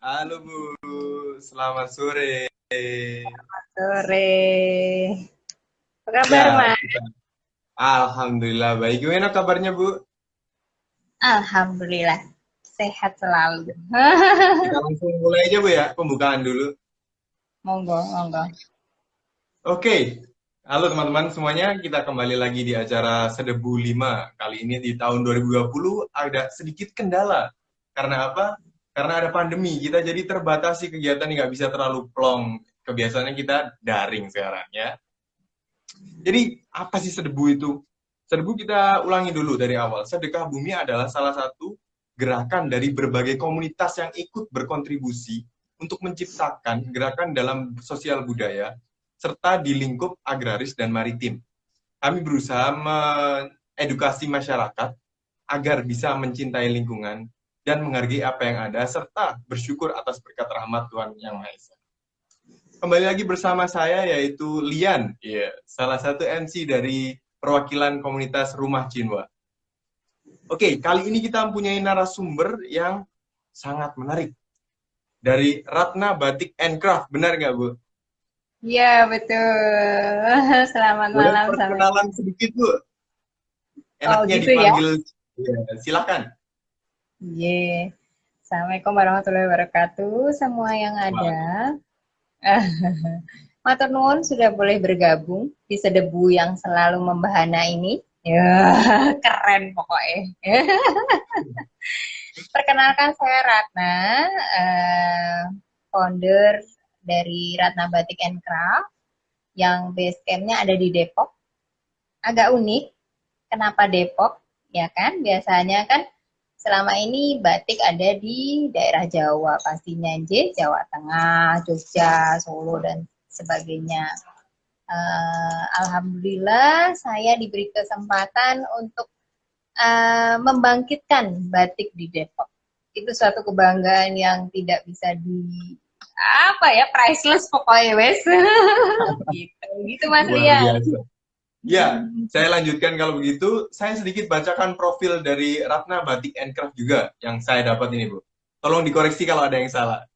Halo Bu, selamat sore. Sore. Apa kabar, Ya, Mas? Alhamdulillah baik. Gimana kabarnya Bu? Alhamdulillah. Sehat selalu. Kita langsung mulai aja Bu ya, pembukaan dulu. Monggo, monggo. Oke, halo teman-teman semuanya. Kita kembali lagi di acara Sedebu 5. Kali ini di tahun 2020 ada sedikit kendala. Karena apa? Karena ada pandemi. Kita jadi terbatasi kegiatan yang nggak bisa terlalu plong. Kebiasaannya kita daring sekarang ya. Jadi apa sih sedebu itu? Sedebu kita ulangi dulu dari awal. Sedekah bumi adalah salah satu gerakan dari berbagai komunitas yang ikut berkontribusi untuk menciptakan gerakan dalam sosial budaya serta di lingkup agraris dan maritim. Kami berusaha mengedukasi masyarakat agar bisa mencintai lingkungan dan menghargai apa yang ada serta bersyukur atas berkat rahmat Tuhan Yang Maha Esa. Kembali lagi bersama saya yaitu Lian, ya, salah satu MC dari perwakilan komunitas Rumah Cinwa. Oke, kali ini kita mempunyai narasumber yang sangat menarik. Dari Ratna Batik and Craft, benar nggak Bu? Iya, betul. Selamat Boleh malam sampai. perkenalan sedikit Bu? Oh, Enaknya gitu ya. dipanggil, ya, silakan. Iya. Assalamualaikum warahmatullahi wabarakatuh. Semua yang Wah, ada. Matur nuwun sudah boleh bergabung di Sedebu yang selalu membahana ini. Ya, keren pokoknya. Perkenalkan saya Ratna, founder dari Ratna Batik and Craft yang base camp-nya ada di Depok. Agak unik, kenapa Depok? Ya kan, biasanya kan selama ini batik ada di daerah Jawa, pastinya Jawa Tengah, Jogja, Solo, dan sebagainya. Alhamdulillah saya diberi kesempatan untuk membangkitkan batik di Depok. Itu suatu kebanggaan yang tidak bisa di apa ya, priceless pokoknya wes. Gitu gitu Mas luar Lian. biasa. Ya, saya lanjutkan kalau begitu. Saya sedikit bacakan profil dari Ratna Batik and Craft juga yang saya dapat ini, Bu. Tolong dikoreksi kalau ada yang salah.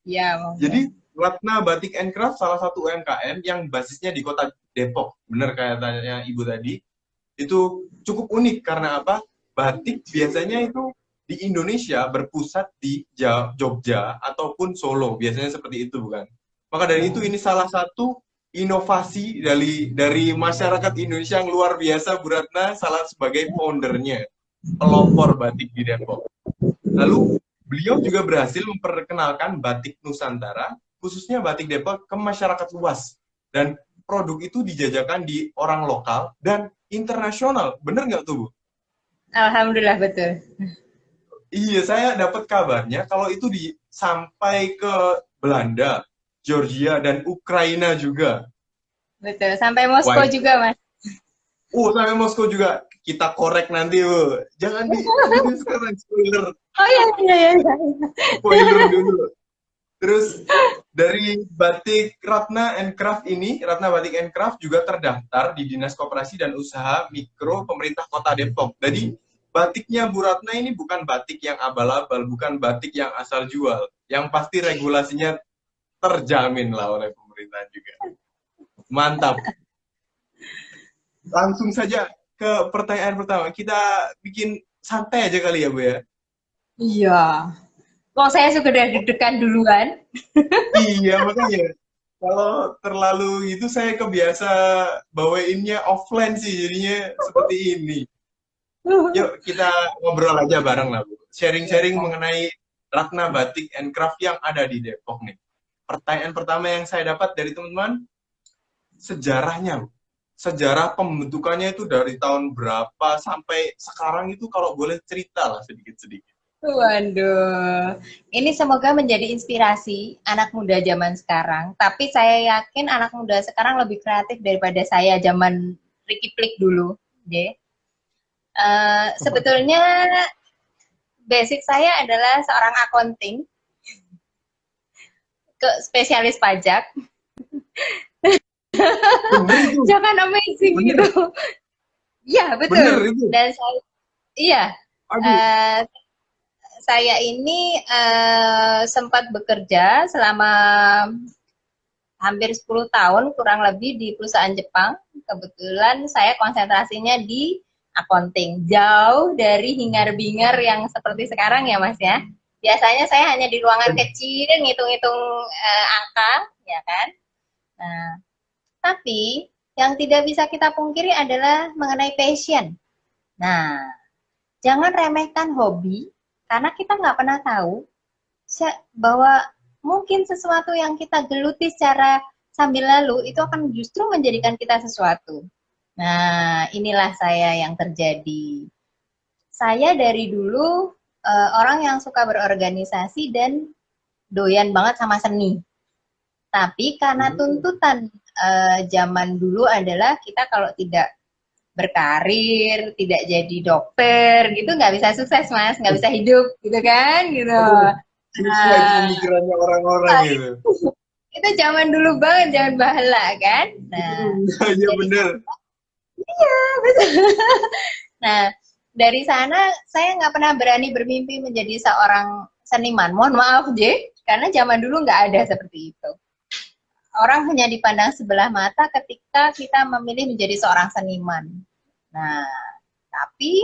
Ya, monggo. Jadi, Ratna Batik and Craft salah satu UMKM yang basisnya di kota Depok. Benar kayak tanya Ibu tadi. Itu cukup unik karena apa? Batik biasanya itu di Indonesia berpusat di Jogja ataupun Solo. Biasanya seperti itu, bukan? Maka dari itu ini salah satu inovasi dari masyarakat Indonesia yang luar biasa, Bu Ratna, salah sebagai foundernya, pelopor batik di Depok. Lalu beliau juga berhasil memperkenalkan batik Nusantara, khususnya batik Depok, ke masyarakat luas. Dan produk itu dijajakan di orang lokal dan internasional. Bener nggak tuh, Bu? Alhamdulillah betul. Iya, saya dapat kabarnya kalau itu sampai ke Belanda, Georgia, dan Ukraina juga. Betul. Sampai Wah, Moskow juga, Mas. sampai Moskow juga. Kita korek nanti, Bu. Jangan disebutin sekarang, spoiler. Oh iya iya iya. Iya. Spoiler dulu. Terus dari Batik Ratna and Craft ini, Ratna Batik and Craft juga terdaftar di Dinas Koperasi dan Usaha Mikro Pemerintah Kota Depok. Jadi batiknya Bu Ratna ini bukan batik yang abal-abal, bukan batik yang asal jual. Yang pasti regulasinya terjamin lah oleh pemerintah juga. Mantap. Langsung saja ke pertanyaan pertama. Kita bikin santai aja kali ya, Bu ya. Iya. Wong saya sudah deg-degan duluan. Iya, makanya kalau terlalu itu saya kebiasa bawainnya offline sih, jadinya seperti ini. Yuk kita ngobrol aja bareng lah, Bu. Sharing-sharing mengenai Ratna Batik and Craft yang ada di Depok nih. Pertanyaan pertama yang saya dapat dari teman-teman, sejarahnya, Bu. Sejarah pembentukannya itu dari tahun berapa sampai sekarang itu kalau boleh cerita lah sedikit-sedikit. Waduh, ini semoga menjadi inspirasi anak muda zaman sekarang. Tapi saya yakin anak muda sekarang lebih kreatif daripada saya zaman Ricky Plik dulu. Oke. Sebetulnya basic saya adalah seorang accounting, ke spesialis pajak. Bener itu, Jangan amazing bener, gitu. Iya, betul. bener itu. Dan saya, iya, Aduh, eh, saya ini sempat bekerja selama hampir 10 tahun kurang lebih di perusahaan Jepang. Kebetulan saya konsentrasinya di accounting, jauh dari hingar-bingar yang seperti sekarang ya Mas ya. Biasanya saya hanya di ruangan kecil ngitung-ngitung angka, ya kan. Nah, tapi yang tidak bisa kita pungkiri adalah mengenai passion. Nah, jangan remehkan hobi, karena kita nggak pernah tahu bahwa mungkin sesuatu yang kita geluti secara sambil lalu itu akan justru menjadikan kita sesuatu. Nah, inilah saya yang terjadi. Saya dari dulu orang yang suka berorganisasi dan doyan banget sama seni. Tapi karena tuntutan zaman dulu adalah kita kalau tidak berkarir, tidak jadi dokter, gitu nggak bisa sukses mas, nggak bisa hidup, gitu kan, gitu. Susah itu pemikirannya orang-orang gitu. Itu zaman dulu banget, zaman bahala kan. Nah, Iya bener. iya betul. Nah, dari sana saya nggak pernah berani bermimpi menjadi seorang seniman. Mohon maaf, J, karena zaman dulu nggak ada seperti itu. Orang hanya dipandang sebelah mata ketika kita memilih menjadi seorang seniman. Nah, tapi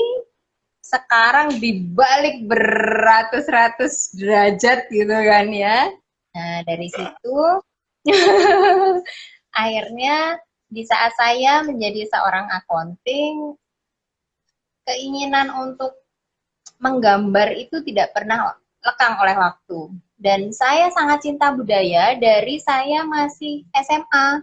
sekarang dibalik beratus-ratus derajat gitu kan ya. Nah, dari situ akhirnya di saat saya menjadi seorang accounting, keinginan untuk menggambar itu tidak pernah lekang oleh waktu. Dan saya sangat cinta budaya dari saya masih SMA.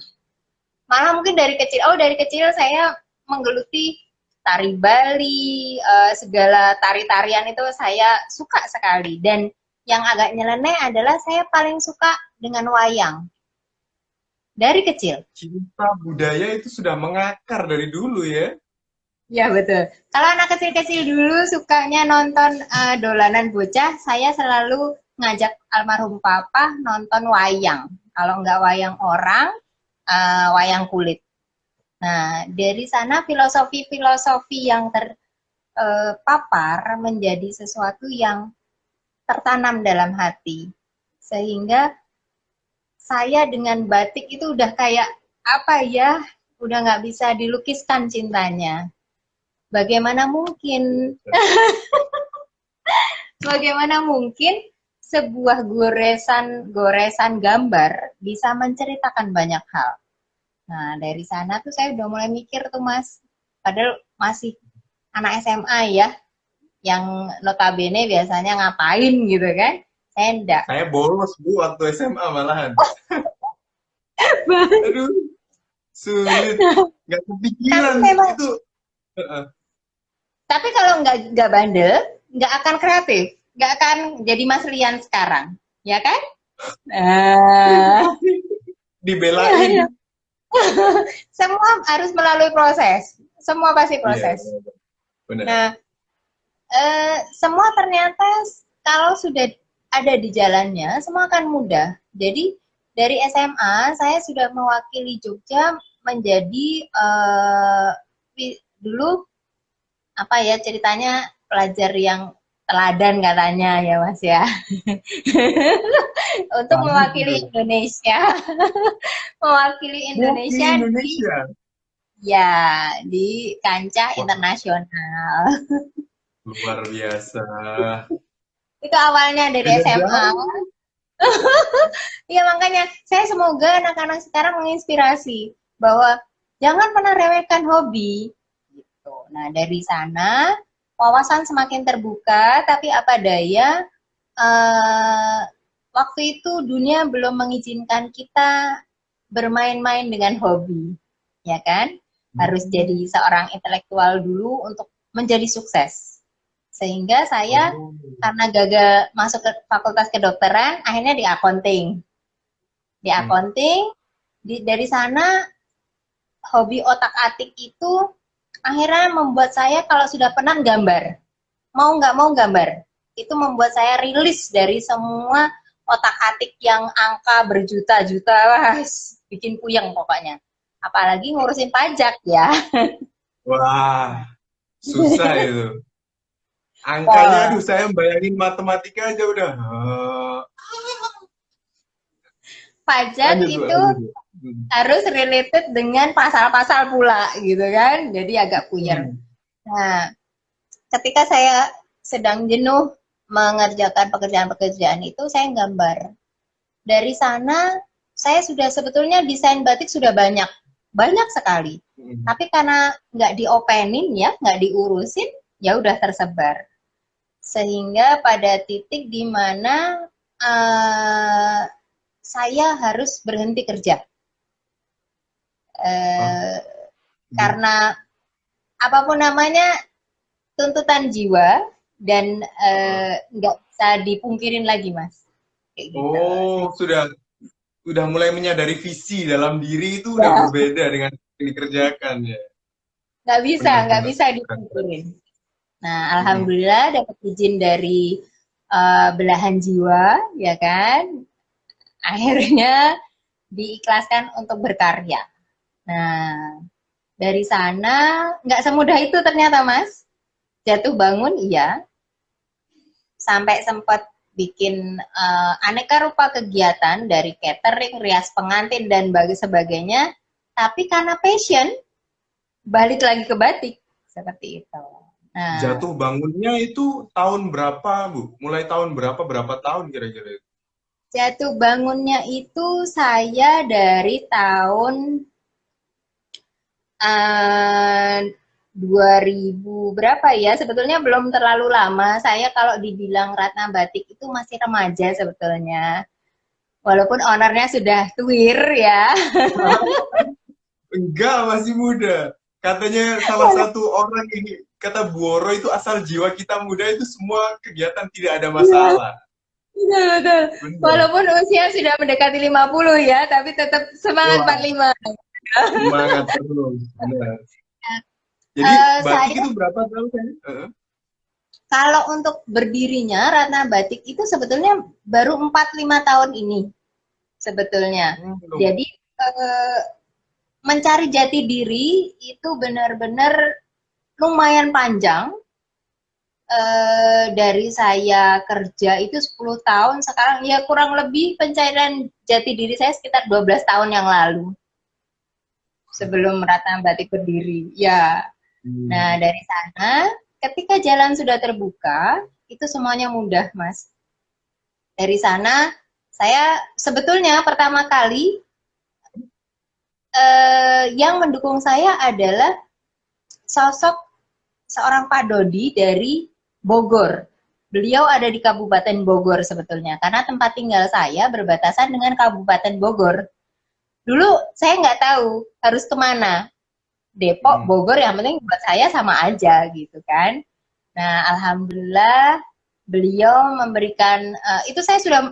Malah mungkin dari kecil, dari kecil saya menggeluti tari Bali, segala tari-tarian itu saya suka sekali. Dan yang agak nyeleneh adalah saya paling suka dengan wayang. Dari kecil. Cinta budaya itu sudah mengakar dari dulu ya. Ya betul. Kalau anak kecil-kecil dulu sukanya nonton dolanan bocah, saya selalu ngajak almarhum papa nonton wayang. Kalau nggak wayang orang, wayang kulit. Nah, dari sana filosofi-filosofi yang terpapar menjadi sesuatu yang tertanam dalam hati. Sehingga saya dengan batik itu udah kayak apa ya, udah nggak bisa dilukiskan cintanya. Bagaimana mungkin sebuah goresan gambar bisa menceritakan banyak hal. Nah, dari sana tuh saya udah mulai mikir tuh Mas, padahal masih anak SMA ya, yang notabene biasanya ngapain gitu kan. Saya enggak. Saya bolos Bu waktu SMA malahan. Aduh, sulit. Nggak kepikiran memang, itu. tapi kalau nggak bandel, nggak akan kreatif, nggak akan jadi Mas Rian sekarang, ya kan? Dibelain. Semua harus melalui proses, semua pasti proses. Iya, benar. Nah, semua ternyata kalau sudah ada di jalannya, semua akan mudah. Jadi dari SMA saya sudah mewakili Jogja menjadi dulu apa ya ceritanya pelajar yang teladan katanya ya Mas ya. Untuk mewakili Indonesia. Mewakili Indonesia, di kancah internasional. Luar biasa. Itu awalnya dari SMA. Iya makanya saya semoga anak-anak sekarang menginspirasi bahwa jangan pernah remehkan hobi. Gitu. Nah dari sana wawasan semakin terbuka, tapi apa daya waktu itu dunia belum mengizinkan kita bermain-main dengan hobi, ya kan? Harus jadi seorang intelektual dulu untuk menjadi sukses. Sehingga saya karena gagal masuk ke fakultas kedokteran, akhirnya di accounting. Di accounting, dari sana hobi otak-atik itu akhirnya membuat saya kalau sudah penat gambar. Mau nggak mau gambar. Itu membuat saya rilis dari semua otak-atik yang angka berjuta-juta. Wah, bikin puyeng pokoknya. Apalagi ngurusin pajak ya. Wah, susah itu. Angkanya, Pol. aduh, saya bayangin matematika aja udah. Pajak Lanjut, Bu, itu lanjut, Bu. Hmm. harus related dengan pasal-pasal pula gitu kan. Jadi agak puyer. Hmm. Nah, ketika saya sedang jenuh mengerjakan pekerjaan-pekerjaan itu, saya gambar. Dari sana, saya sudah sebetulnya desain batik sudah banyak, banyak sekali. Hmm. Tapi karena nggak diopenin ya, nggak diurusin, ya udah tersebar. Sehingga pada titik di mana uh, saya harus berhenti kerja. Oh, Uh, iya. karena apapun namanya, tuntutan jiwa dan Heeh. nggak bisa dipungkirin lagi, Mas. Kayak gitu. Oh, sudah mulai menyadari visi dalam diri itu udah Ya, berbeda dengan yang dikerjakan ya. nggak Benar-benar. bisa dipungkirin. Nah, Hmm. alhamdulillah dapat izin dari belahan jiwa, ya kan. Akhirnya diikhlaskan untuk berkarya. Nah, dari sana nggak semudah itu ternyata, Mas. Jatuh bangun, iya. Sampai sempat bikin aneka rupa kegiatan dari catering, rias pengantin, dan sebagainya. Tapi karena passion, balik lagi ke batik. Seperti itu. Nah, Jatuh bangunnya itu tahun berapa, Bu? Mulai tahun berapa, berapa tahun kira-kira? jatuh bangunnya itu saya dari tahun uh, 2000 berapa ya? Sebetulnya belum terlalu lama. Saya kalau dibilang Ratna Batik itu masih remaja sebetulnya. Walaupun ownernya sudah tuir ya. Enggak, masih muda. Katanya salah satu orang ini, kata Buoro itu asal jiwa kita muda itu semua kegiatan tidak ada Iya, masalah. betul, betul. Benar. Walaupun usia sudah mendekati 50 ya, tapi tetap semangat Wah, 45. semangat terus. Benar. Jadi batik Saya itu berapa tahun kan? Heeh. kalau untuk berdirinya Ratna Batik itu sebetulnya baru 4-5 tahun ini sebetulnya. Belum. Jadi eh, mencari jati diri itu benar-benar lumayan panjang. Dari saya kerja itu 10 tahun, sekarang ya kurang lebih pencairan jati diri saya sekitar 12 tahun yang lalu sebelum Ratna Batik berdiri. Ya, nah Hmm. dari sana ketika jalan sudah terbuka, itu semuanya mudah, Mas. Dari sana saya sebetulnya pertama kali yang mendukung saya adalah sosok seorang Pak Dodi dari Bogor. Beliau ada di Kabupaten Bogor sebetulnya, karena tempat tinggal saya berbatasan dengan Kabupaten Bogor. Dulu saya nggak tahu harus kemana. Depok, Hmm. Bogor, yang penting buat saya sama aja gitu kan. Nah, alhamdulillah beliau memberikan, itu saya sudah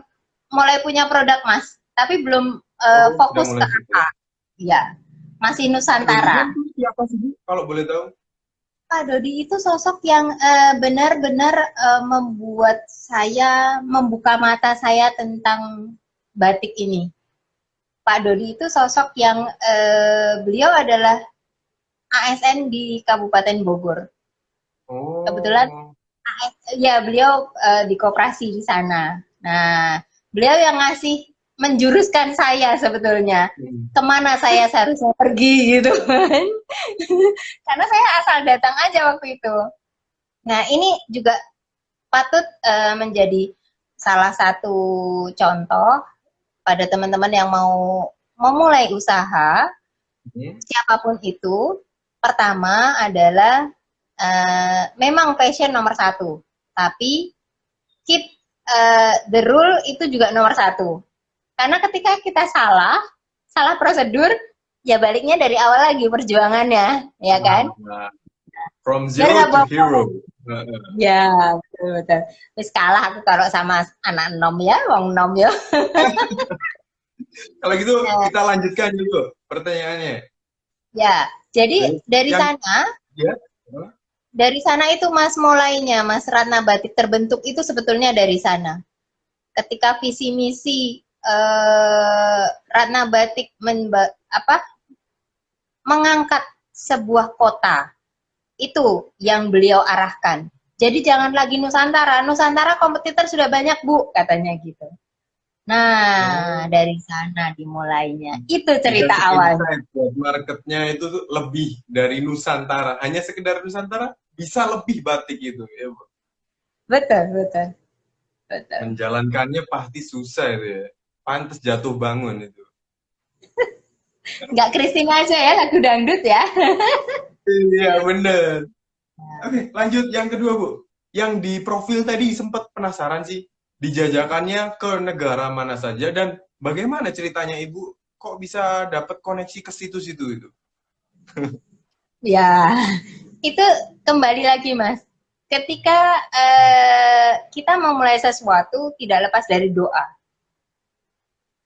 mulai punya produk, Mas, tapi belum Oh, sudah fokus ke mulai apa. sukses. Ya, masih Pak Dodi Nusantara. itu siapa sih, Bu? Kalau boleh tahu? Pak Dodi itu sosok yang benar-benar membuat saya membuka mata saya tentang batik ini. Pak Dodi itu sosok yang beliau adalah ASN di Kabupaten Bogor. Kebetulan Oh. ya beliau di koperasi di sana. Nah, beliau yang ngasih menjuruskan saya sebetulnya Hmm. kemana saya seharusnya pergi gitu kan. Karena saya asal datang aja waktu itu. Nah, ini juga patut menjadi salah satu contoh pada teman-teman yang mau memulai usaha, Hmm. siapapun itu. Pertama adalah memang passion nomor satu, tapi keep the rule itu juga nomor satu. Karena ketika kita salah prosedur, ya baliknya dari awal lagi perjuangannya, ya kan? Nah, from Biar zero nggak to bohong. hero. Heeh. Ya, betul betul. Terus kalah aku kalau sama anak nom ya, wong nom ya. Kalau gitu Nah, kita lanjutkan dulu pertanyaannya. ya, jadi dari Yang sana, ya, dari sana itu Mas mulainya, Mas Ratna Batik terbentuk itu sebetulnya dari sana. Ketika visi misi Ratna Batik mengangkat sebuah kota, itu yang beliau arahkan. Jadi jangan lagi Nusantara. Nusantara kompetitor sudah banyak, Bu, katanya gitu. Nah, Oh, dari sana dimulainya. Itu cerita dikasih awalnya. insight buat marketnya itu tuh lebih dari Nusantara. Hanya sekedar Nusantara bisa lebih batik itu. Ya, Bu. Betul, betul, betul. Menjalankannya pasti susah itu ya. Pantes jatuh bangun itu. Nggak Christine aja ya, lagu dangdut ya. Iya, bener. Oke, lanjut yang kedua, Bu. Yang di profil tadi sempat penasaran sih, dijajakannya ke negara mana saja dan bagaimana ceritanya Ibu kok bisa dapat koneksi ke situ-situ itu? Ya, itu kembali lagi, Mas. Ketika kita mau mulai sesuatu, tidak lepas dari doa.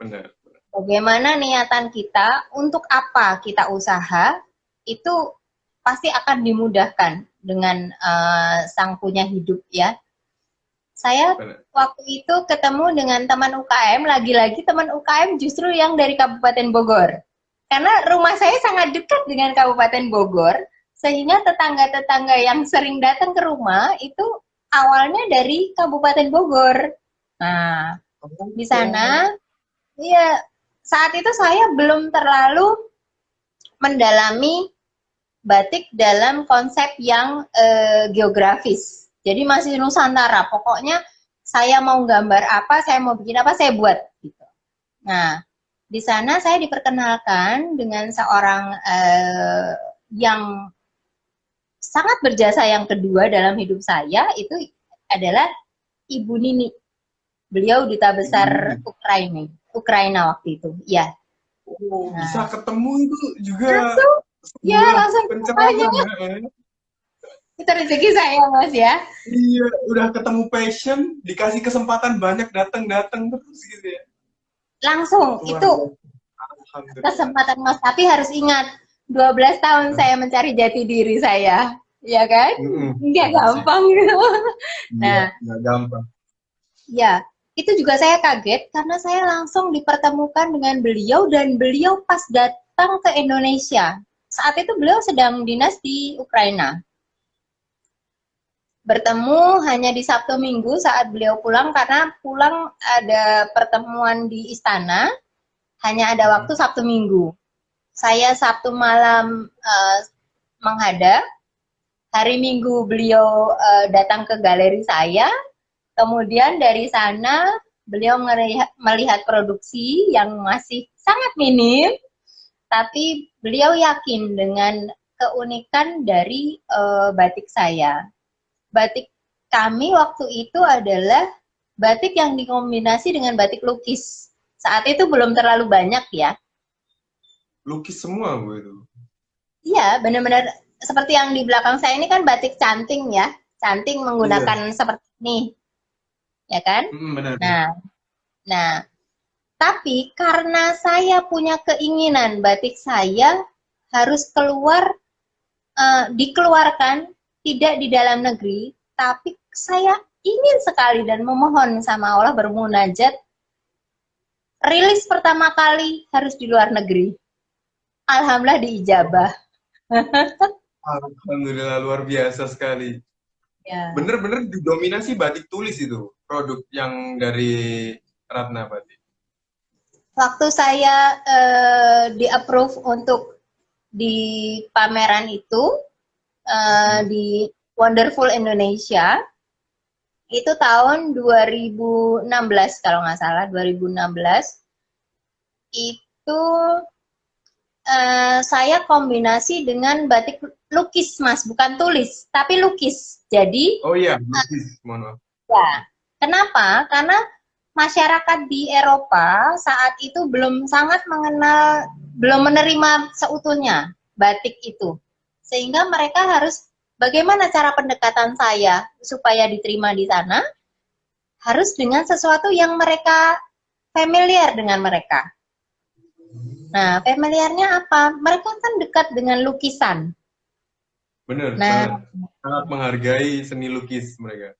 Benar. Bagaimana niatan kita, untuk apa kita usaha, itu pasti akan dimudahkan dengan sang punya hidup ya. Saya Benar. waktu itu ketemu dengan teman UKM, lagi-lagi teman UKM justru yang dari Kabupaten Bogor. Karena rumah saya sangat dekat dengan Kabupaten Bogor, sehingga tetangga-tetangga yang sering datang ke rumah itu awalnya dari Kabupaten Bogor. Nah, di Oh, sana, ya saat itu saya belum terlalu mendalami batik dalam konsep yang geografis. Jadi masih Nusantara. Pokoknya saya mau gambar apa, saya mau bikin apa, saya buat. Gitu. Nah, di sana saya diperkenalkan dengan seorang yang sangat berjasa yang kedua dalam hidup saya, itu adalah Ibu Nini. Beliau duta Ibu besar Nini. Ukraina waktu itu. Ya. Oh, bisa Nah, ketemu itu juga langsung ya sebuah langsung pencerahan. tanya. Ya. Itu rezeki saya, Mas ya. Iya, udah ketemu passion, dikasih kesempatan banyak datang-datang terus gitu ya. Langsung Luar itu biasa. Alhamdulillah. kesempatan Mas, tapi harus ingat 12 tahun saya mencari jati diri saya, ya kan? Nggak Bener sih. gampang gitu. Iya, Nah, nggak gampang. ya, itu juga saya kaget karena saya langsung dipertemukan dengan beliau dan beliau pas datang ke Indonesia. Saat itu beliau sedang dinas di Ukraina. Bertemu hanya di Sabtu Minggu saat beliau pulang karena pulang ada pertemuan di istana, hanya ada waktu Mm-mm. Sabtu Minggu. Saya Sabtu malam menghadap, hari Minggu beliau datang ke galeri saya, kemudian dari sana beliau melihat produksi yang masih sangat minim, tapi beliau yakin dengan keunikan dari batik saya. Batik kami waktu itu adalah batik yang dikombinasi dengan batik lukis. Saat itu belum terlalu banyak ya. Lukis semua Bu itu. Iya, benar-benar seperti yang di belakang saya ini kan batik canting ya. Canting Iya. menggunakan seperti ini, ya kan? Benar. Nah, nah, tapi karena saya punya keinginan batik saya harus keluar, dikeluarkan tidak di dalam negeri, tapi saya ingin sekali dan memohon sama Allah bermunajat, rilis pertama kali harus di luar negeri. Alhamdulillah diijabah. Alhamdulillah luar biasa sekali. Ya. Bener-bener didominasi batik tulis itu produk yang dari Ratna Batik. Waktu saya di-approve untuk di pameran itu, Hmm. di Wonderful Indonesia, itu tahun 2016 kalau nggak salah, 2016 itu saya kombinasi dengan batik lukis, Mas, bukan tulis, tapi lukis. Jadi, Oh iya, lukis, mohon maaf. ya, kenapa? Karena masyarakat di Eropa saat itu belum sangat mengenal, belum menerima seutuhnya batik itu. Sehingga mereka harus, bagaimana cara pendekatan saya supaya diterima di sana? Harus dengan sesuatu yang mereka familiar dengan mereka. Nah, familiarnya apa? Mereka kan dekat dengan lukisan. Bener, Nah, bener. Sangat menghargai seni lukis mereka.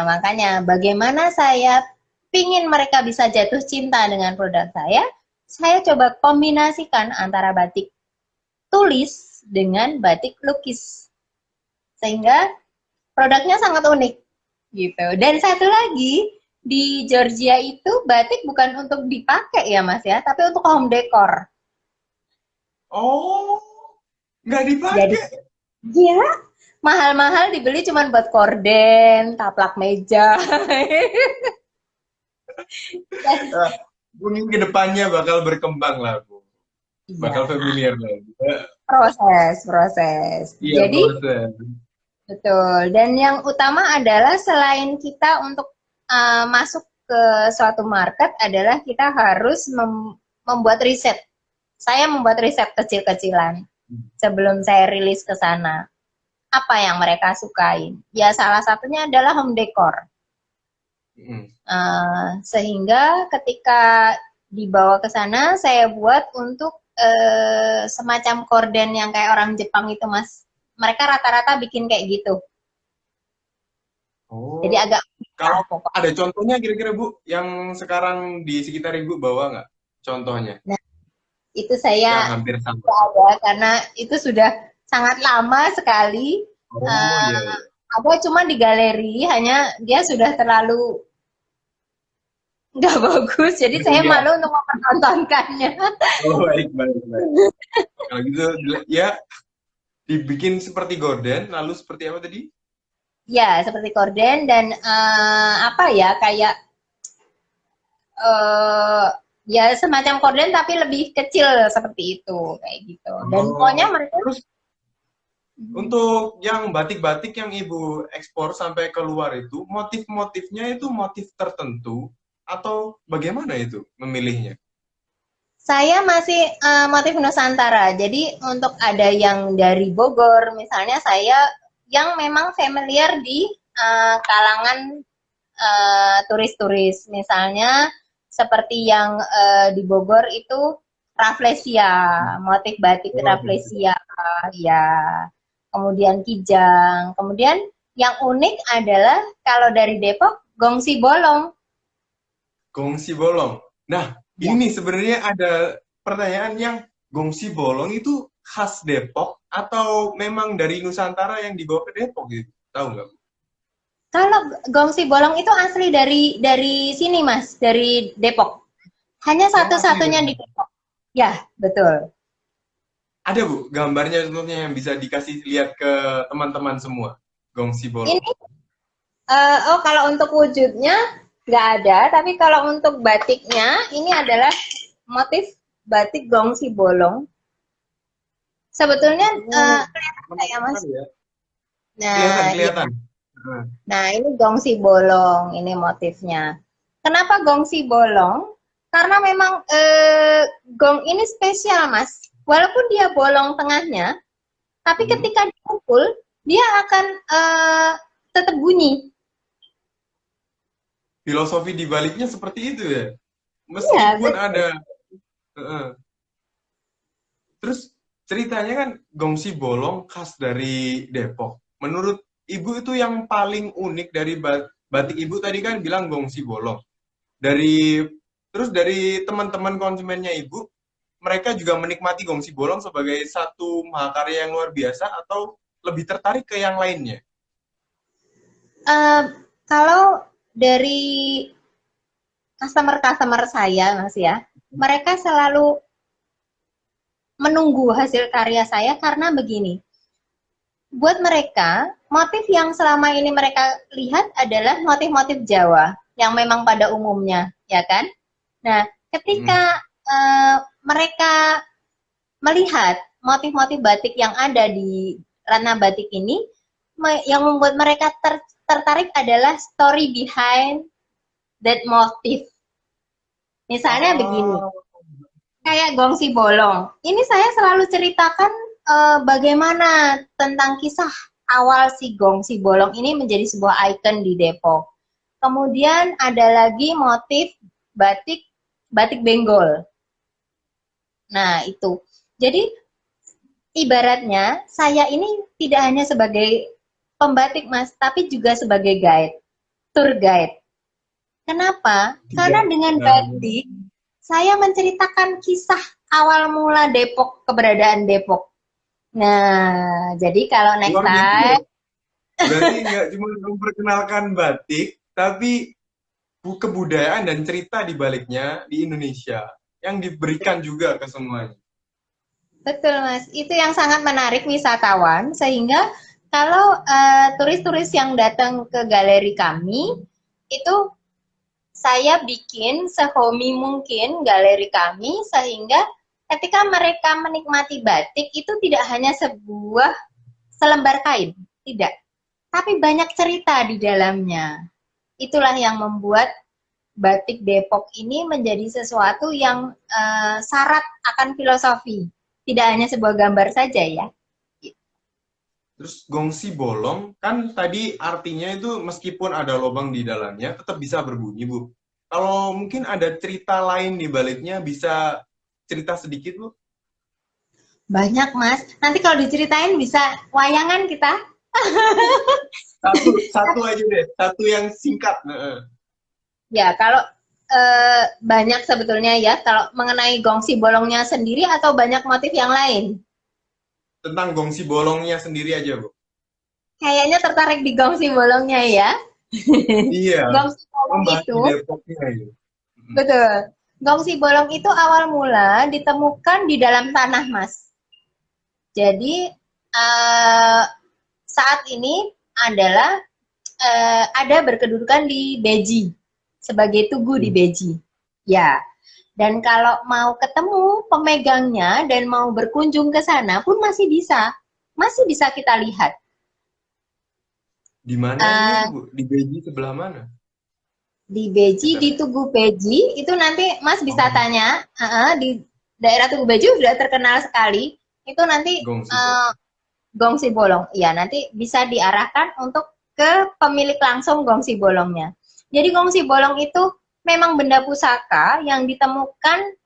makanya bagaimana saya pingin mereka bisa jatuh cinta dengan produk saya coba kombinasikan antara batik tulis dengan batik lukis. Sehingga produknya sangat unik gitu. Dan satu lagi, di Georgia itu batik bukan untuk dipakai ya Mas ya, tapi untuk home decor. Oh, nggak Jadi dipakai. ya mahal-mahal dibeli cuma buat korden, taplak meja. Dan Nah, mungkin kedepannya bakal berkembang lah, Bu. iya, Bakal familiar lah. proses. Iya, Jadi proses. betul. Dan yang utama adalah selain kita untuk masuk ke suatu market adalah kita harus membuat riset. Saya membuat riset kecil-kecilan sebelum saya rilis ke sana. Apa yang mereka sukain? Ya salah satunya adalah home decor. Mm. Sehingga ketika dibawa ke sana, saya buat untuk semacam korden yang kayak orang Jepang itu, Mas. Mereka rata-rata bikin kayak gitu. Jadi Oh, agak unik lah kalau pokoknya. ada contohnya kira-kira Bu, yang sekarang di sekitar Ibu bawa nggak? Contohnya, Nah, itu yang saya hampir sama. nggak ada karena itu sudah sangat lama sekali. Oh, Uh, iya, iya. ada cuma di galeri, hanya dia sudah terlalu nggak bagus, jadi saya Iya. malu untuk mempertontonkannya. Oh, baik, baik, baik. Kalau gitu, ya dibikin seperti gorden, lalu seperti apa tadi? Ya, seperti korden dan apa ya, kayak uh, ya semacam korden tapi lebih kecil seperti itu, kayak gitu. Dan pokoknya Oh, mereka terus untuk yang batik-batik yang Ibu ekspor sampai keluar itu, motif-motifnya itu motif tertentu atau bagaimana itu memilihnya? saya masih motif Nusantara. Jadi untuk ada yang dari Bogor, misalnya saya yang memang familiar di kalangan turis-turis. Misalnya seperti yang di Bogor itu Rafflesia, motif batik Oh, Rafflesia, ya. Kemudian Kijang. Kemudian yang unik adalah kalau dari Depok, Gongsi Bolong. gongsi bolong. Nah, Ya. ini sebenarnya ada pertanyaan yang gongsi bolong itu khas Depok atau memang dari Nusantara yang dibawa ke Depok gitu? Tahu nggak? Kalau Gongsi Bolong itu asli dari sini, Mas, dari Depok. Hanya Oh, asli satu-satunya di dari. Depok. Ya, betul. Ada Bu, gambarnya contohnya yang bisa dikasih lihat ke teman-teman semua. Gongsi bolong. Ini oh kalau untuk wujudnya nggak ada, tapi kalau untuk batiknya ini adalah motif batik Gongsi Bolong. Sebetulnya Oh, kelihatan nggak ya, menarik Mas? sekali ya. Kelihatan, Nah, iya. kelihatan. Nah, Nah, ini Gongsi Bolong, ini motifnya. Kenapa Gongsi Bolong? Karena memang gong ini spesial, Mas. Walaupun dia bolong tengahnya, tapi hmm. ketika dipukul, dia akan tetap bunyi. Filosofi di baliknya seperti itu ya. Iya, Meskipun betul. ada. Heeh. Terus ceritanya kan gongsi bolong khas dari Depok. Menurut Ibu itu yang paling unik dari batik Ibu tadi kan bilang gongsi bolong. Dari terus dari teman-teman konsumennya Ibu, mereka juga menikmati gongsi bolong sebagai satu mahakarya yang luar biasa atau lebih tertarik ke yang lainnya? Eh, kalau dari customer-customer saya, Mas ya, mereka selalu menunggu hasil karya saya karena begini. Buat mereka, motif yang selama ini mereka lihat adalah motif-motif Jawa yang memang pada umumnya, ya kan? Nah, Hmm. ketika mereka melihat motif-motif batik yang ada di Ratna Batik ini, yang membuat mereka tertarik adalah story behind that motif. Misalnya begini, Oh, kayak Gongsi Bolong. Ini saya selalu ceritakan bagaimana tentang kisah awal si Gongsi Bolong ini menjadi sebuah ikon di Depok. Kemudian ada lagi motif batik batik Benggol. Nah, itu. Jadi ibaratnya saya ini tidak hanya sebagai pembatik, Mas, tapi juga sebagai guide, tour guide. Kenapa? Karena tidak. dengan Nah, batik saya menceritakan kisah awal mula Depok, keberadaan Depok. Nah, jadi kalau next luar biasa time, loh. Berarti nggak cuma memperkenalkan batik, tapi kebudayaan dan cerita di baliknya di Indonesia yang diberikan juga ke semuanya. Betul, Mas. Itu yang sangat menarik wisatawan, sehingga kalau turis-turis yang datang ke galeri kami, itu saya bikin sehomi mungkin galeri kami, sehingga ketika mereka menikmati batik, itu tidak hanya sebuah selembar kain, tidak. Tapi banyak cerita di dalamnya. Itulah yang membuat batik Depok ini menjadi sesuatu yang syarat akan filosofi. Tidak hanya sebuah gambar saja ya. Terus gongsi bolong kan tadi artinya itu meskipun ada lubang di dalamnya tetap bisa berbunyi, Bu. Kalau mungkin ada cerita lain di baliknya bisa cerita sedikit, Bu? Banyak, Mas. Nanti kalau diceritain bisa wayangan kita. Satu, satu aja deh, satu yang singkat. Ya, kalau banyak sebetulnya ya, kalau mengenai gongsi bolongnya sendiri atau banyak motif yang lain. Tentang gongsi bolongnya sendiri aja, Bu. Kayaknya tertarik di gongsi bolongnya ya. Iya, Gongsi bolong membahas itu, di Depoknya ya. betul. Gongsi bolong itu awal mula ditemukan di dalam tanah, Mas. Jadi saat ini adalah ada berkedudukan di Beji sebagai tugu di Beji. Ya, dan kalau mau ketemu pemegangnya dan mau berkunjung ke sana pun masih bisa kita lihat. Di mana ini, Uh, Bu? Di Beji sebelah mana? di Beji, Dekat. di Tugu Beji, itu nanti Mas bisa Oh, tanya, di daerah Tugu Beji sudah terkenal sekali, itu nanti gongsi bolong. Gongsi Bolong. Ya, nanti bisa diarahkan untuk ke pemilik langsung Gongsi Bolongnya. Jadi Gongsi Bolong itu memang benda pusaka yang ditemukan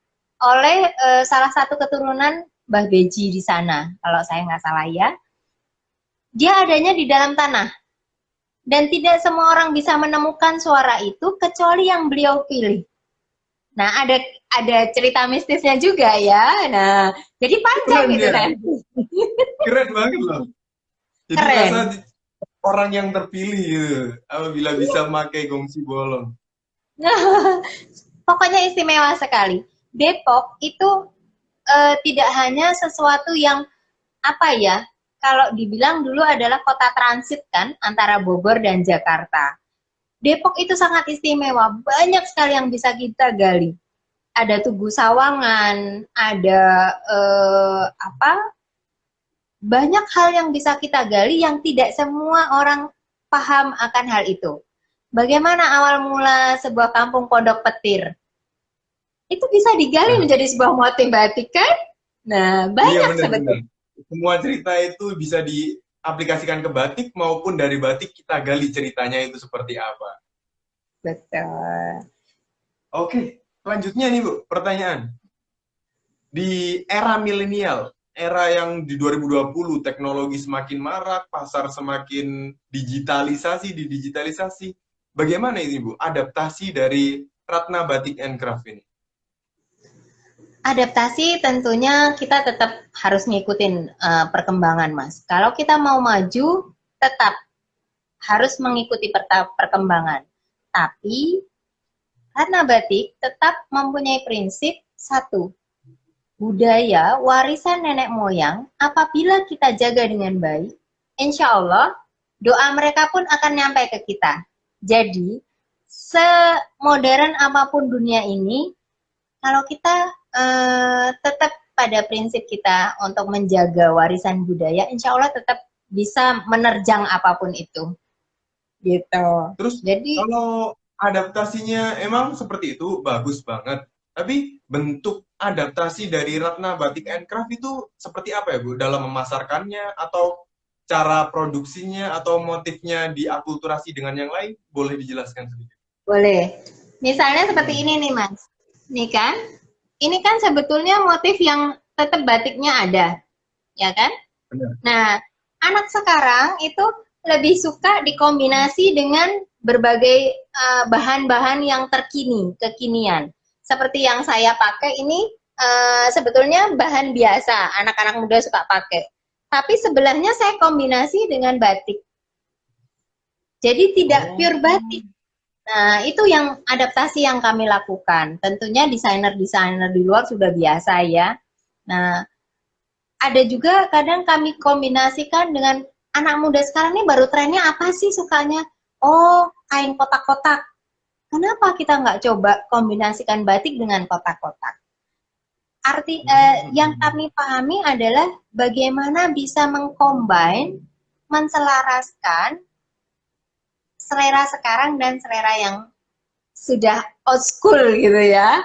oleh salah satu keturunan Mbah Beji di sana, kalau saya nggak salah ya. Dia adanya di dalam tanah. Dan tidak semua orang bisa menemukan suara itu kecuali yang beliau pilih. Nah, ada cerita mistisnya juga ya. Nah, jadi panjang Keren itu ya, nanti. keren banget loh. Jadi Keren. rasa orang yang terpilih gitu, apabila bisa memakai gongsi bolong. Pokoknya istimewa sekali. Depok itu tidak hanya sesuatu yang apa ya, kalau dibilang dulu adalah kota transit kan antara Bogor dan Jakarta. Depok itu sangat istimewa, banyak sekali yang bisa kita gali. Ada Tugu Sawangan, ada apa? Banyak hal yang bisa kita gali yang tidak semua orang paham akan hal itu. Bagaimana awal mula sebuah kampung Pondok Petir? Itu bisa digali Nah, menjadi sebuah motif batik kan? Nah, iya banyak benar-benar. sebetulnya. Semua cerita itu bisa diaplikasikan ke batik maupun dari batik kita gali ceritanya itu seperti apa. Betul. Oke, selanjutnya nih Bu, pertanyaan. Di era milenial, era yang di 2020, teknologi semakin marak, pasar semakin didigitalisasi. Bagaimana ini Bu, adaptasi dari Ratna Batik and Craft ini? Adaptasi tentunya kita tetap harus ngikutin perkembangan, Mas. Kalau kita mau maju, tetap harus mengikuti perkembangan. Tapi karena batik tetap mempunyai prinsip satu, budaya warisan nenek moyang apabila kita jaga dengan baik, insya Allah doa mereka pun akan nyampe ke kita. Jadi, semodern apapun dunia ini, kalau kita tetap pada prinsip kita untuk menjaga warisan budaya, insya Allah tetap bisa menerjang apapun itu. Gitu. Terus Jadi kalau adaptasinya emang seperti itu bagus banget. Tapi bentuk adaptasi dari Ratna Batik and Craft itu seperti apa ya Bu? Dalam memasarkannya atau cara produksinya atau motifnya diakulturasi dengan yang lain? Boleh dijelaskan sedikit? boleh. Misalnya seperti ini nih Mas. Nih kan, ini kan sebetulnya motif yang tetap batiknya ada, ya kan? Benar. Nah, anak sekarang itu lebih suka dikombinasi dengan berbagai bahan-bahan yang kekinian. Seperti yang saya pakai ini sebetulnya bahan biasa, anak-anak muda suka pakai. Tapi sebelahnya saya kombinasi dengan batik. Jadi tidak Oh. pure batik. Nah, itu yang adaptasi yang kami lakukan. Tentunya desainer-desainer di luar sudah biasa ya. Nah, ada juga kadang kami kombinasikan dengan anak muda sekarang ini baru trennya apa sih sukanya? Oh, kain kotak-kotak. Kenapa kita nggak coba kombinasikan batik dengan kotak-kotak? Yang kami pahami adalah bagaimana bisa mengcombine, menselaraskan selera sekarang dan selera yang sudah old school gitu ya,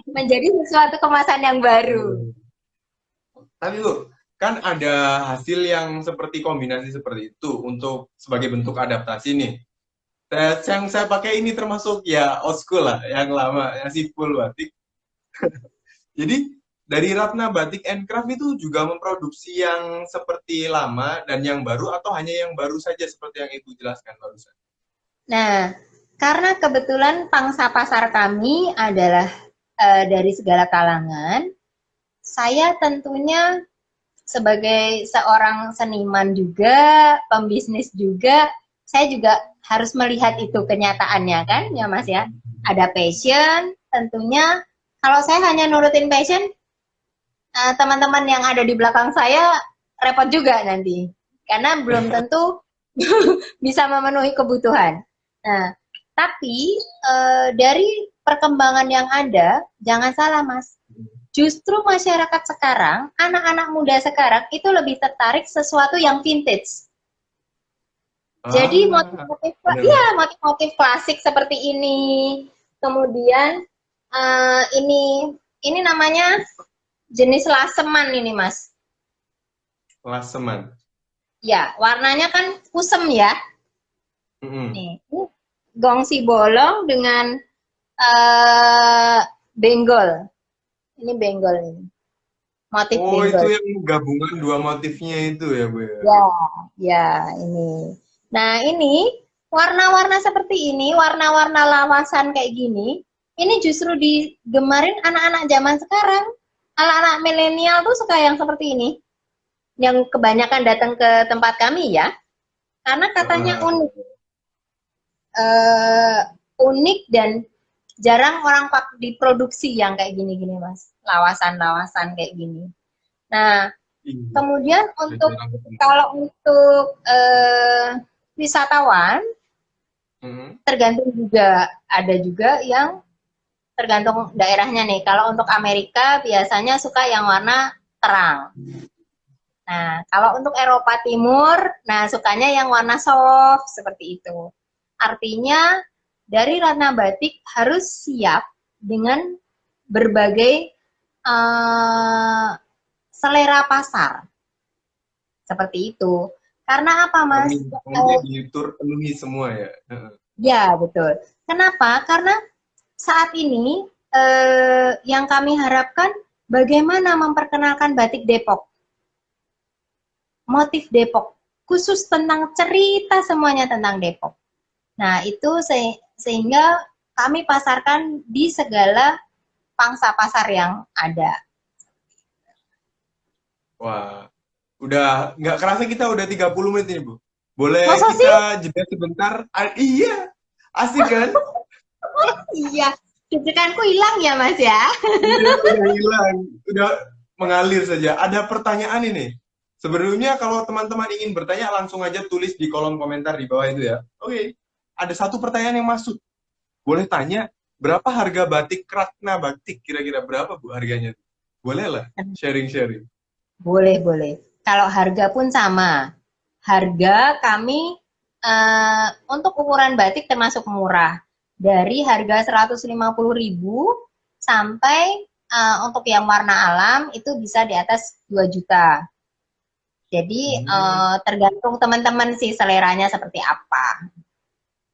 menjadi sesuatu kemasan yang baru. Tapi lu, kan ada hasil yang seperti kombinasi seperti itu untuk sebagai bentuk adaptasi nih. Yang saya pakai ini termasuk ya old school lah, yang lama, yang simpul batik. Jadi dari Ratna Batik and Craft itu juga memproduksi yang seperti lama dan yang baru atau hanya yang baru saja seperti yang Ibu jelaskan barusan? Nah, karena kebetulan pangsa pasar kami adalah dari segala kalangan, saya tentunya sebagai seorang seniman juga, pembisnis juga, saya juga harus melihat itu kenyataannya kan, ya Mas ya. Ada passion, tentunya kalau saya hanya nurutin passion, teman-teman yang ada di belakang saya repot juga nanti. Karena belum tentu bisa memenuhi kebutuhan. Nah, tapi dari perkembangan yang ada, jangan salah Mas, justru masyarakat sekarang, anak-anak muda sekarang itu lebih tertarik sesuatu yang vintage. Jadi motif-motif, ya motif-motif klasik seperti ini. Kemudian ini namanya jenis laseman ini Mas. Laseman. Ya, warnanya kan kusem ya. Nih, gongsi bolong dengan benggol. Ini benggol ini. Motif benggol. Itu yang gabungan dua motifnya itu ya, Bu? Ya, ini. Nah, ini warna-warna seperti ini, warna-warna lawasan kayak gini, ini justru digemarin anak-anak zaman sekarang. Anak-anak milenial tuh suka yang seperti ini. Yang kebanyakan datang ke tempat kami ya. Karena katanya unik. Unik dan jarang orang diproduksi yang kayak gini-gini Mas, lawasan-lawasan kayak gini. Nah, kemudian kalau untuk wisatawan, tergantung juga, ada juga yang tergantung daerahnya nih. Kalau untuk Amerika biasanya suka yang warna terang. Nah, kalau untuk Eropa Timur, nah sukanya yang warna soft seperti itu. Artinya dari Ratna Batik harus siap dengan berbagai selera pasar. Seperti itu. Karena apa, Mas? Dipenuhi semua ya? Ya, betul. Kenapa? Karena saat ini yang kami harapkan bagaimana memperkenalkan batik Depok. Motif Depok. Khusus tentang cerita semuanya tentang Depok. Nah, itu sehingga kami pasarkan di segala pangsa pasar yang ada. Wah, udah nggak kerasa kita udah 30 menit ini, Bu. Boleh masa kita jeda sebentar? Iya, asik kan? Iya, jejekanku hilang ya, Mas ya? Udah hilang, udah mengalir saja. Ada pertanyaan ini. Sebelumnya kalau teman-teman ingin bertanya, langsung aja tulis di kolom komentar di bawah itu ya. Oke. Ada satu pertanyaan yang masuk. Boleh tanya, berapa harga batik Ratna Batik? Kira-kira berapa, Bu, harganya? Boleh lah, sharing-sharing. Boleh, boleh. Kalau harga pun sama. Harga kami untuk ukuran batik termasuk murah. Dari harga 150.000 sampai untuk yang warna alam itu bisa di atas 2 juta. Jadi tergantung teman-teman sih seleranya seperti apa.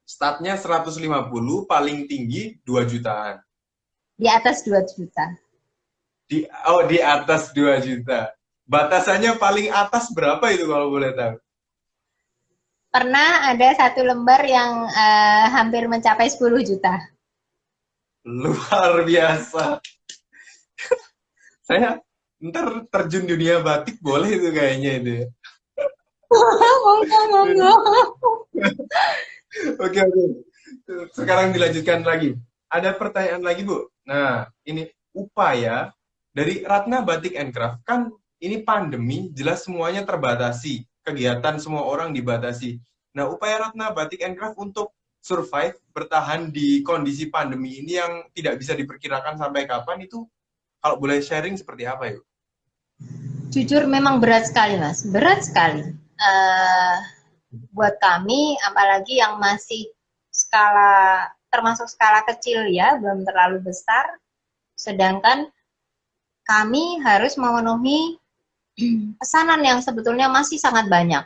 Startnya 150, paling tinggi 2 jutaan. Di atas 2 juta. Di atas 2 juta. Batasannya paling atas berapa itu kalau boleh tahu? Pernah ada satu lembar yang hampir mencapai 10 juta. Luar biasa. Saya ntar terjun dunia batik boleh itu kayaknya itu ya. Monggo. Oke, oke. Sekarang dilanjutkan lagi. Ada pertanyaan lagi, Bu. Nah, ini upaya dari Ratna Batik and Craft. Kan ini pandemi, jelas semuanya terbatasi. Kegiatan semua orang dibatasi. Nah, upaya Ratna Batik and Craft untuk survive, bertahan di kondisi pandemi ini yang tidak bisa diperkirakan sampai kapan itu, kalau boleh sharing seperti apa, yuk? Jujur memang berat sekali, Mas. Berat sekali. Eh, buat kami, apalagi yang masih skala, termasuk skala kecil ya, belum terlalu besar. Sedangkan kami harus memenuhi pesanan yang sebetulnya masih sangat banyak.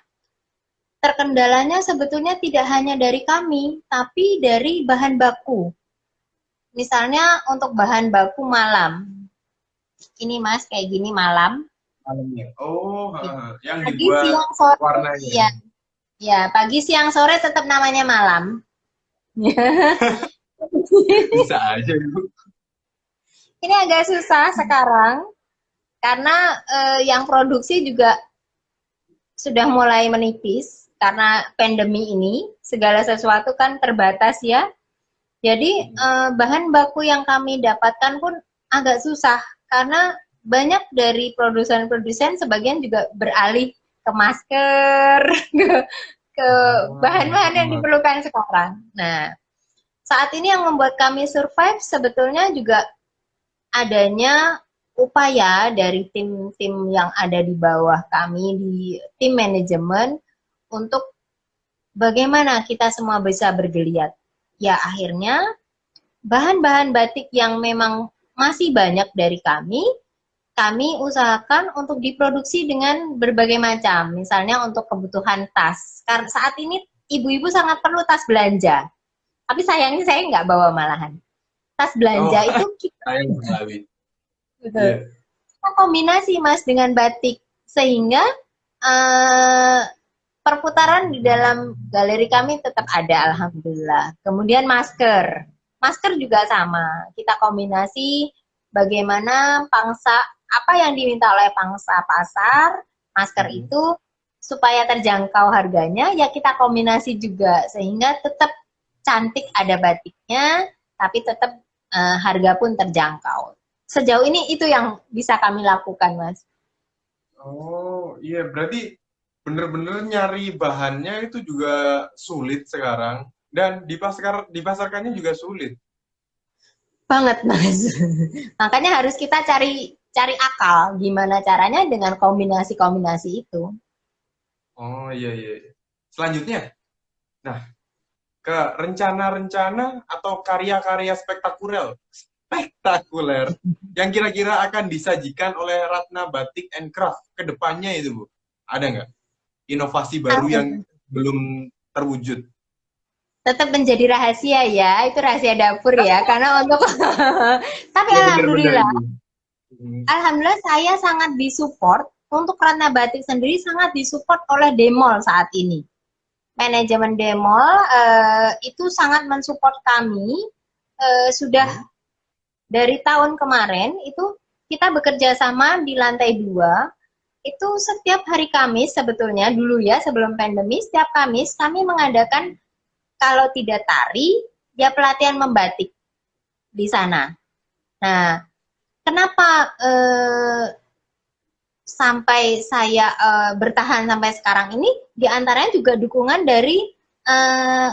Terkendalanya sebetulnya tidak hanya dari kami, tapi dari bahan baku. Misalnya untuk bahan baku malam. Ini Mas, kayak gini malam. Malamnya. Oh, Ya. yang Pagi, dibuat siang, sore. warnanya. Ya, ya, pagi, siang, sore tetap namanya malam. Bisa aja, Bu. Ini agak susah sekarang karena yang produksi juga sudah mulai menipis karena pandemi ini. Segala sesuatu kan terbatas ya. Jadi bahan baku yang kami dapatkan pun agak susah karena banyak dari produsen-produsen sebagian juga beralih ke masker, ke Oh, bahan-bahan yang sama. diperlukan sekarang. Nah, saat ini yang membuat kami survive sebetulnya juga adanya upaya dari tim-tim yang ada di bawah kami di tim manajemen untuk bagaimana kita semua bisa bergeliat. Ya akhirnya bahan-bahan batik yang memang masih banyak dari kami usahakan untuk diproduksi dengan berbagai macam. Misalnya untuk kebutuhan tas. Karena saat ini ibu-ibu sangat perlu tas belanja. Tapi sayangnya saya nggak bawa malahan. Tas Oh, belanja itu saya yang Betawi. kita Iya. kombinasi Mas dengan batik. Sehingga eh, perputaran di dalam galeri kami tetap ada, alhamdulillah. Kemudian masker, masker juga sama. Kita kombinasi bagaimana pangsa apa yang diminta oleh pangsa pasar, masker Mhm. itu supaya terjangkau harganya, ya kita kombinasi juga sehingga tetap cantik ada batiknya, tapi tetap harga pun terjangkau. Sejauh ini itu yang bisa kami lakukan, Mas. Oh, iya. Berarti bener-bener nyari bahannya itu juga sulit sekarang. Dan dipasarkannya juga sulit. Banget, Mas. Makanya harus kita cari cari akal gimana caranya dengan kombinasi-kombinasi itu. Oh, iya, iya, iya. Selanjutnya, nah, ke rencana-rencana atau karya-karya spektakuler yang kira-kira akan disajikan oleh Ratna Batik and Craft ke depannya itu, Bu. Ada nggak? Inovasi baru yang belum terwujud. Tetap menjadi rahasia ya, itu rahasia dapur ya. Karena untuk tapi Ya benar-benar itu. Hmm. alhamdulillah saya sangat disupport untuk Ratna Batik sendiri sangat disupport oleh Demol saat ini. Manajemen Demol itu sangat mensupport kami sudah Hmm. dari tahun kemarin itu kita bekerja sama di lantai 2 itu setiap hari Kamis sebetulnya dulu ya sebelum pandemi setiap Kamis kami mengadakan kalau tidak tari ya pelatihan membatik di sana. Nah, kenapa sampai saya bertahan sampai sekarang ini diantaranya juga dukungan dari eh,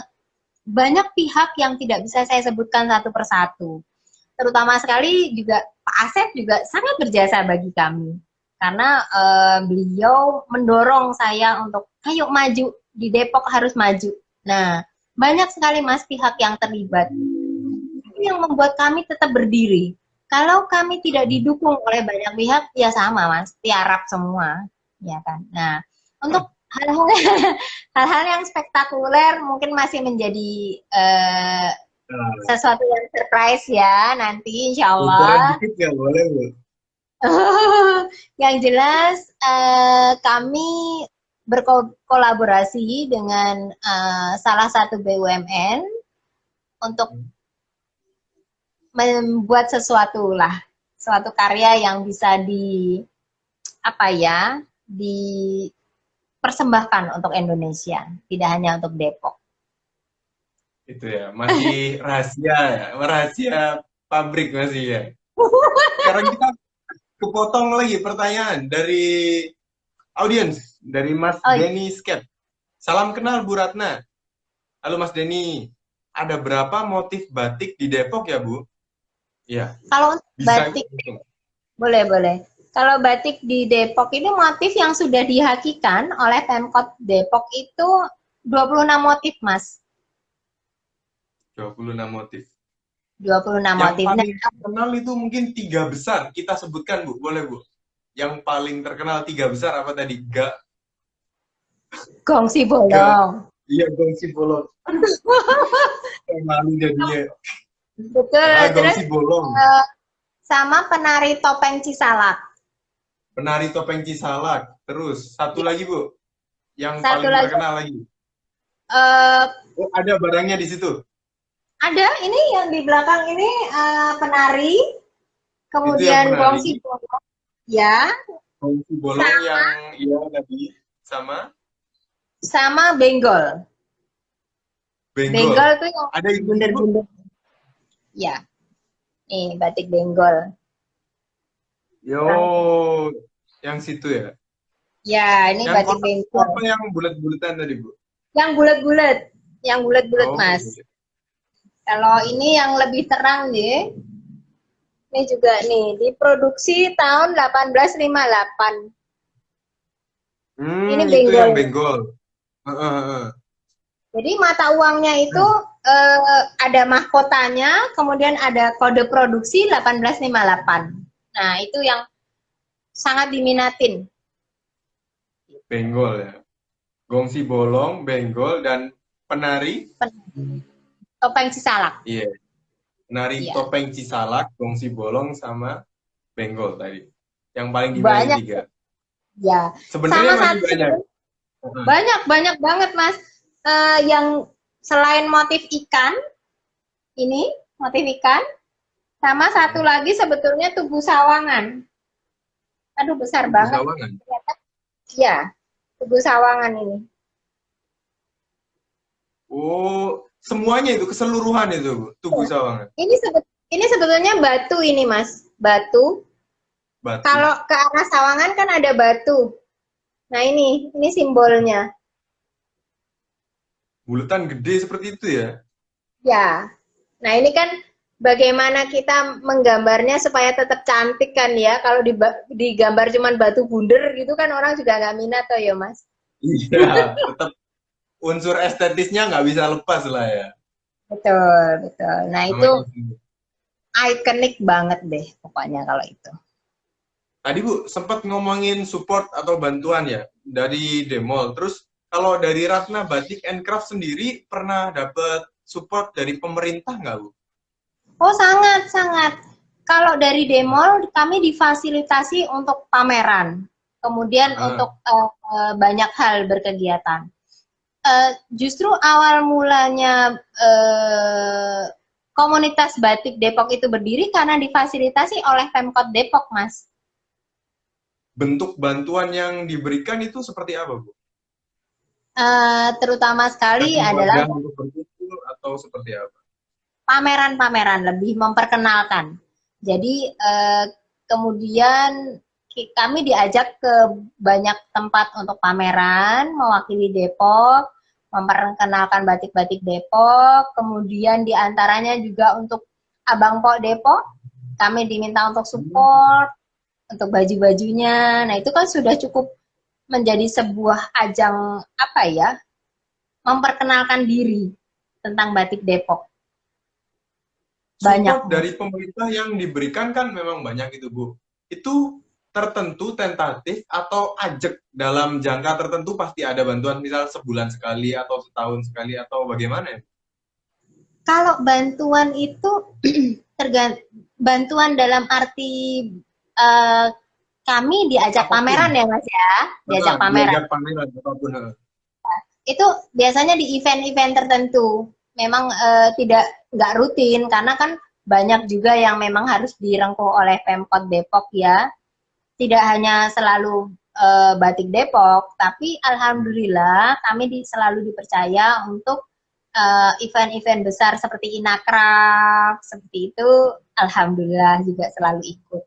banyak pihak yang tidak bisa saya sebutkan satu persatu. Terutama sekali juga Pak Asep juga sangat berjasa bagi kami karena beliau mendorong saya untuk ayo maju di Depok harus maju. Nah, banyak sekali Mas pihak yang terlibat. Itu yang membuat kami tetap berdiri. Kalau kami tidak didukung oleh banyak pihak, ya sama Mas, tiarap semua, ya kan. Nah, untuk hal-hal hal-hal yang spektakuler mungkin masih menjadi Nah, sesuatu yang surprise ya nanti insya bocoran Allah. dikit nggak boleh, Bu? Yang jelas kami berkolaborasi dengan salah satu BUMN untuk membuat sesuatu lah, suatu karya yang bisa di apa ya, dipersembahkan untuk Indonesia, tidak hanya untuk Depok. Itu ya, masih rahasia ya, rahasia pabrik masih ya. Sekarang kita kepotong lagi pertanyaan dari audiens, dari Mas Oh, Denny Sket. Salam kenal Bu Ratna. Halo Mas Denny, ada berapa motif batik di Depok ya Bu? Ya, kalau untuk bisa. batik, boleh, boleh. Kalau batik di Depok ini motif yang sudah dihakikan oleh Pemkot Depok itu 26 motif, Mas. 26 motif. 26 Yang motif. Nah, paling terkenal itu mungkin tiga besar. Kita sebutkan Bu, boleh Bu? Yang paling terkenal tiga besar apa tadi? gongsi Ga, bolong. iya gongsi bolong. Malu jadinya. Betul. Terus Gongsi bolong. eh, sama penari topeng Cisalak. Penari topeng Cisalak. Terus satu Ya, lagi Bu, yang satu paling lagi terkenal lagi. eh, Oh, ada barangnya di situ. ada ini yang di belakang ini penari, Itu yang kemudian penari. gongsi bolong. Ya, Gongsi bolong sama, yang iya tadi sama sama benggol. Benggol benggol. tuh yang Ada ini Bu. bunder-bunder. Ya, nih batik benggol. Kurang. Yo, yang situ ya. Ya, ini Yang batik kotak itu benggol. apa yang bulat-bulatan tadi Bu? Yang bulat-bulat, yang bulat-bulat Oh, Mas. iya. Kalau ini yang lebih terang nih, ini juga nih diproduksi tahun 1858. Ini Itu yang benggol. benggol. Heeh, heeh. Jadi mata uangnya itu Nah, ada mahkotanya, kemudian ada kode produksi 1858. Nah, itu yang sangat diminatin. benggol ya. Gongsi bolong, benggol, dan penari. Topeng Cisalak. Iya, penari Iya. topeng Cisalak, gongsi bolong, sama benggol tadi. Yang paling diminati Banyak tiga. ya. Sebenarnya Sama masih satu banyak. Heeh. banyak banyak banget Mas. Yang selain motif ikan, ini motif ikan, sama satu lagi sebetulnya tugu sawangan. Aduh besar Tugu banget. Sawangan. Ya, tugu sawangan ini. Oh, semuanya itu keseluruhan itu, Bu. Tugu Ya. Sawangan. Ini sebetulnya batu ini Mas. Batu. Batu. Kalau ke arah sawangan kan ada batu. Nah ini simbolnya. Bulatan gede seperti itu ya. Ya. Nah ini kan bagaimana kita menggambarnya supaya tetap cantik kan ya. Kalau digambar cuman batu bundar gitu kan orang juga nggak minat toh ya Mas. Iya, tetap unsur estetisnya nggak bisa lepas lah ya. Betul, betul. Nah itu Namanya itu. ikonik banget deh pokoknya kalau itu. Tadi Bu, sempat ngomongin support atau bantuan ya dari Demol. Terus kalau dari Ratna Batik and Craft sendiri pernah dapat support dari pemerintah nggak Bu? Oh sangat, sangat. Kalau dari Demol kami difasilitasi untuk pameran. Kemudian Ah, untuk banyak hal berkegiatan. Justru awal mulanya komunitas batik Depok itu berdiri karena difasilitasi oleh Pemkot Depok, Mas. bentuk bantuan yang diberikan itu seperti apa Bu? Terutama sekali Kasih adalah wadah untuk berkumpul atau seperti apa? pameran-pameran, lebih memperkenalkan. Jadi kemudian kami diajak ke banyak tempat untuk pameran, mewakili Depok, memperkenalkan batik-batik Depok, kemudian diantaranya juga untuk Abang Po Depok, kami diminta untuk support, untuk baju-bajunya. Nah itu kan sudah cukup menjadi sebuah ajang apa ya, memperkenalkan diri tentang batik Depok. Banyak Support Mas. dari pemerintah yang diberikan kan memang banyak itu Bu. Itu tertentu tentatif atau ajak dalam jangka tertentu pasti ada bantuan misal sebulan sekali atau setahun sekali atau bagaimana ya? Kalau bantuan itu bantuan dalam arti uh, kami diajak pameran Apapun. ya Mas ya, diajak pameran. Diajak pameran apapun. Itu biasanya di event-event tertentu. Memang tidak nggak rutin karena kan banyak juga yang memang harus direngkuh oleh Pemkot Depok ya. Tidak hanya selalu batik Depok, tapi alhamdulillah kami selalu dipercaya untuk event-event besar seperti Inakraf, seperti itu, alhamdulillah juga selalu ikut.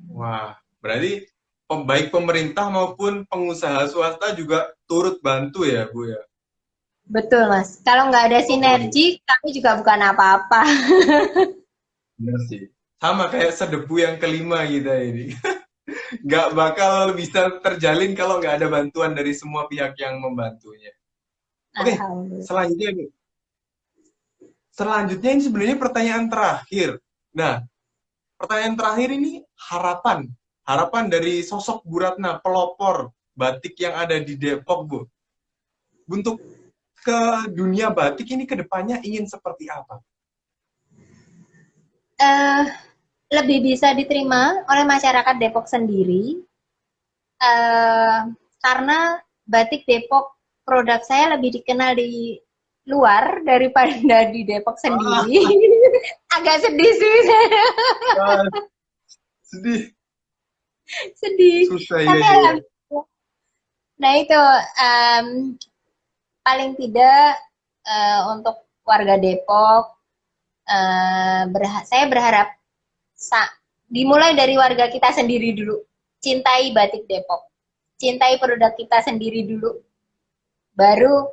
Wah, berarti baik pemerintah maupun pengusaha swasta juga turut bantu ya, Bu ya? Betul, Mas. Kalau nggak ada Oh, sinergi, kami juga bukan apa-apa. benar sih. Sama kayak sedebu yang kelima kita ini. Nggak bakal bisa terjalin kalau nggak ada bantuan dari semua pihak yang membantunya. Oke, Alhamdulillah. selanjutnya nih. Selanjutnya ini sebenarnya pertanyaan terakhir. Nah, pertanyaan terakhir ini harapan. Harapan dari sosok Bu Ratna, pelopor batik yang ada di Depok, Bu. Untuk ke dunia batik ini ke depannya ingin seperti apa? Eh, Lebih bisa diterima oleh masyarakat Depok sendiri, eh, karena batik Depok produk saya lebih dikenal di luar daripada di Depok Ah, sendiri. Agak sedih sih saya. ah, sedih. Sedih. Susah ya Tapi dia. alhamdulillah. Nah itu paling tidak untuk warga Depok, saya berharap dimulai dari warga kita sendiri dulu. Cintai batik Depok. Cintai produk kita sendiri dulu. Baru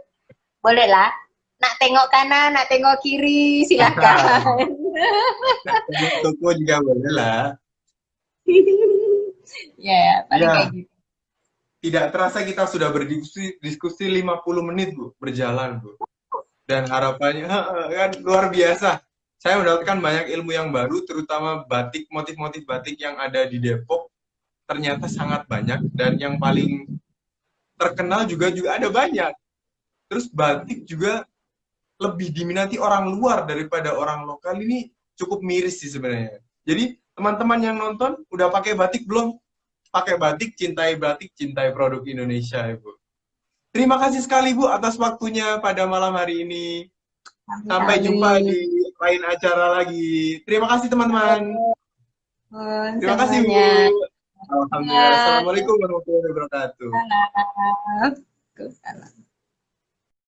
bolehlah. Nak tengok kanan, nak tengok kiri, silakan. Nah, tengok toko juga boleh lah. Ya, paling kayak Ya, gitu. tidak terasa kita sudah berdiskusi 50 menit, Bu, berjalan, Bu. Dan harapannya kan luar biasa. Saya mendapatkan banyak ilmu yang baru, terutama batik, motif-motif batik yang ada di Depok. Ternyata sangat banyak, dan yang paling terkenal juga ada banyak. Terus batik juga lebih diminati orang luar daripada orang lokal, ini cukup miris sih sebenarnya. Jadi teman-teman yang nonton udah pakai batik belum? Pakai batik, cintai produk Indonesia, Ibu. Terima kasih sekali Bu atas waktunya pada malam hari ini. Sampai jumpa Kami-kami. di lain acara lagi. Terima kasih teman-teman. Terima kasih Bu. Semuanya. Alhamdulillah. Assalamualaikum warahmatullahi wabarakatuh. Waalaikumsalam.